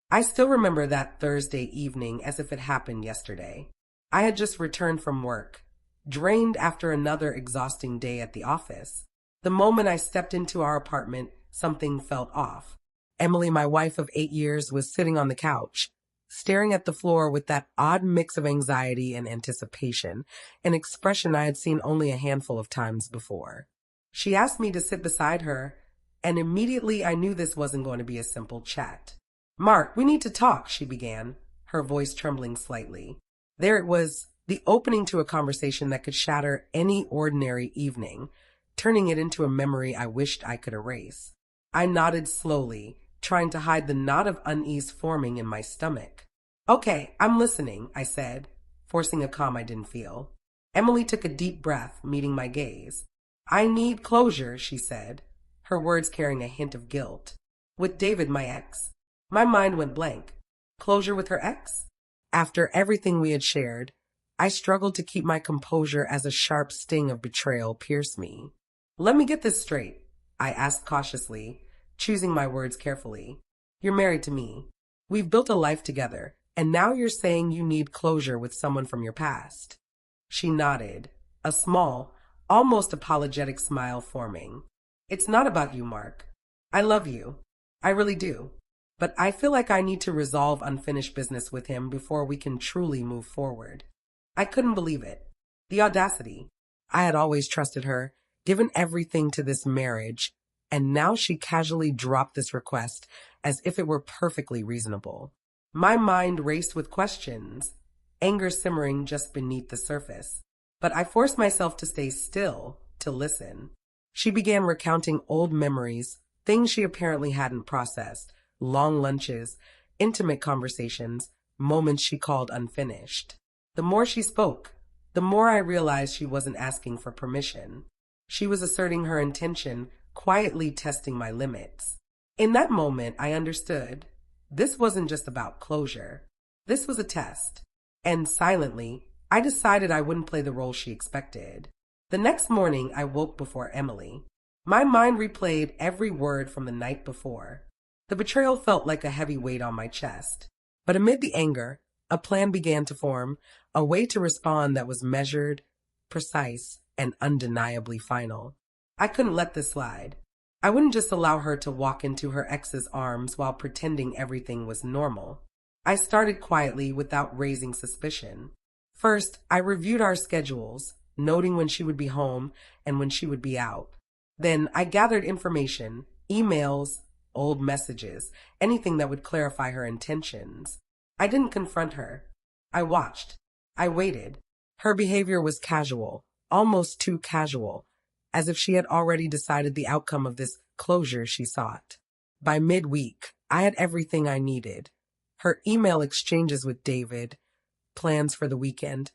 I still remember that Thursday evening as if it happened yesterday. I had just returned from work, drained after another exhausting day at the office. The moment I stepped into our apartment, something felt off. Emily, my wife of 8 years, was sitting on the couch, staring at the floor with that odd mix of anxiety and anticipation, an expression I had seen only a handful of times before. She asked me to sit beside her, and immediately I knew this wasn't going to be a simple chat. "Mark, we need to talk," she began, her voice trembling slightly. There it was, the opening to a conversation that could shatter any ordinary evening, turning it into a memory I wished I could erase. I nodded slowly, trying to hide the knot of unease forming in my stomach. "Okay, I'm listening," I said, forcing a calm I didn't feel. Emily took a deep breath, meeting my gaze. "I need closure," she said, her words carrying a hint of guilt. "With David, my ex." My mind went blank. Closure with her ex? After everything we had shared, I struggled to keep my composure as a sharp sting of betrayal pierced me. "Let me get this straight," I asked cautiously, choosing my words carefully. "You're married to me. We've built a life together, and now you're saying you need closure with someone from your past." She nodded, a small, almost apologetic smile forming. "It's not about you, Mark. I love you. I really do. But I feel like I need to resolve unfinished business with him before we can truly move forward." I couldn't believe it. The audacity. I had always trusted her, given everything to this marriage, and now she casually dropped this request as if it were perfectly reasonable. My mind raced with questions, anger simmering just beneath the surface. But I forced myself to stay still, to listen. She began recounting old memories, things she apparently hadn't processed, long lunches, intimate conversations, moments she called unfinished. The more she spoke, the more I realized she wasn't asking for permission. She was asserting her intention, quietly testing my limits. In that moment, I understood. This wasn't just about closure. This was a test. And silently, I decided I wouldn't play the role she expected. The next morning, I woke before Emily. My mind replayed every word from the night before. The betrayal felt like a heavy weight on my chest. But amid the anger, a plan began to form, a way to respond that was measured, precise, and undeniably final. I couldn't let this slide. I wouldn't just allow her to walk into her ex's arms while pretending everything was normal. I started quietly without raising suspicion. First, I reviewed our schedules, noting when she would be home and when she would be out. Then I gathered information, emails, old messages, anything that would clarify her intentions. I didn't confront her. I watched. I waited. Her behavior was casual, almost too casual, as if she had already decided the outcome of this closure she sought. By midweek, I had everything I needed. Her email exchanges with David, plans for the weekend,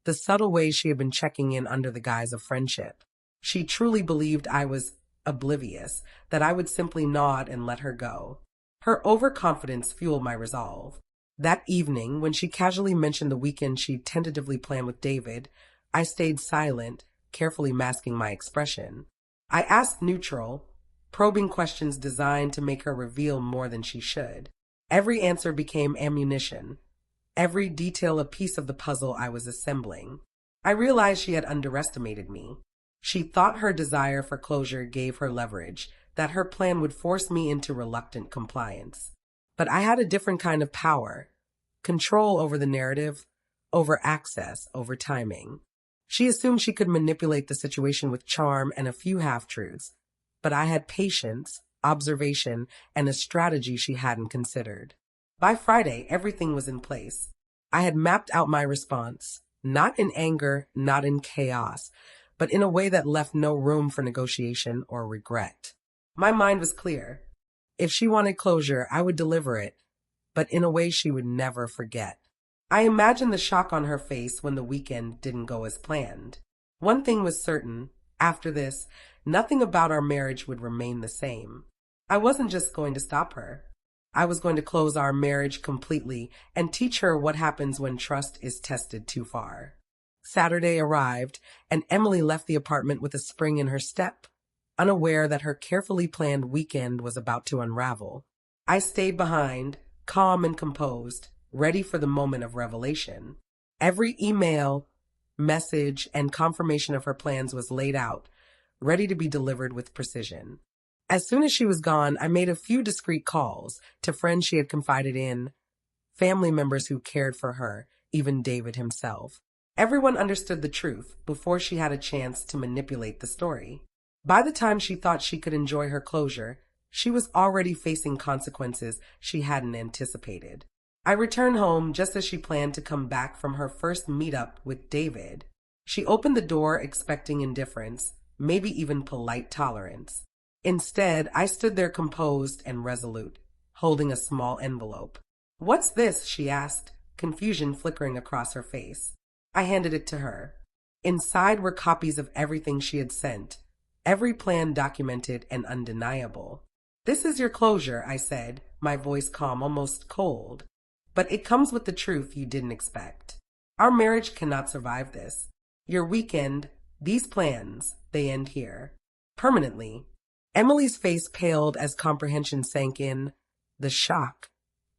the subtle ways she had been checking in under the guise of friendship. She truly believed I was oblivious, that I would simply nod and let her go. Her overconfidence fueled my resolve. That evening, when she casually mentioned the weekend she'd tentatively planned with David, I stayed silent, carefully masking my expression. I asked neutral, probing questions designed to make her reveal more than she should. Every answer became ammunition, every detail a piece of the puzzle I was assembling. I realized she had underestimated me. She thought her desire for closure gave her leverage, that her plan would force me into reluctant compliance. But I had a different kind of power, control over the narrative, over access, over timing. She assumed she could manipulate the situation with charm and a few half-truths, but I had patience, observation, and a strategy she hadn't considered. By Friday, everything was in place. I had mapped out my response, not in anger, not in chaos, but in a way that left no room for negotiation or regret. My mind was clear. If she wanted closure, I would deliver it, but in a way she would never forget. I imagined the shock on her face when the weekend didn't go as planned. One thing was certain, after this, nothing about our marriage would remain the same. I wasn't just going to stop her. I was going to close our marriage completely and teach her what happens when trust is tested too far. Saturday arrived, and Emily left the apartment with a spring in her step, unaware that her carefully planned weekend was about to unravel. I stayed behind, calm and composed, ready for the moment of revelation. Every email, message, and confirmation of her plans was laid out, ready to be delivered with precision. As soon as she was gone, I made a few discreet calls to friends she had confided in, family members who cared for her, even David himself. Everyone understood the truth before she had a chance to manipulate the story. By the time she thought she could enjoy her closure, she was already facing consequences she hadn't anticipated. I returned home just as she planned to come back from her first meetup with David. She opened the door expecting indifference, maybe even polite tolerance. Instead, I stood there composed and resolute, holding a small envelope. "What's this?" she asked, confusion flickering across her face. I handed it to her. Inside were copies of everything she had sent, every plan documented and undeniable. "This is your closure," I said, my voice calm, almost cold. "But it comes with the truth you didn't expect. Our marriage cannot survive this. Your weekend, these plans, they end here. Permanently." Emily's face paled as comprehension sank in. The shock,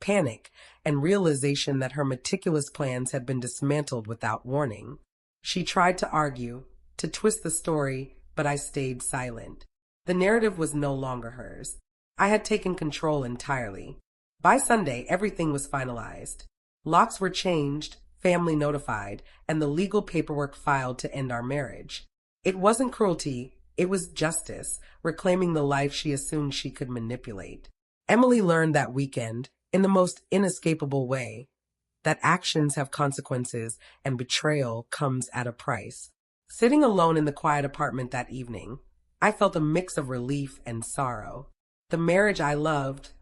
panic, and realization that her meticulous plans had been dismantled without warning. She tried to argue, to twist the story, but I stayed silent. The narrative was no longer hers. I had taken control entirely. By Sunday, everything was finalized. Locks were changed, family notified, and the legal paperwork filed to end our marriage. It wasn't cruelty, it was justice, reclaiming the life she assumed she could manipulate. Emily learned that weekend, in the most inescapable way, that actions have consequences and betrayal comes at a price. Sitting alone in the quiet apartment that evening, I felt a mix of relief and sorrow. The marriage I loved,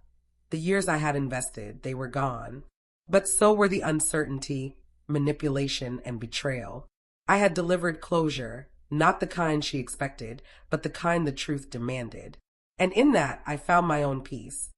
the years I had invested, they were gone. But so were the uncertainty, manipulation, and betrayal. I had delivered closure, not the kind she expected, but the kind the truth demanded. And in that, I found my own peace.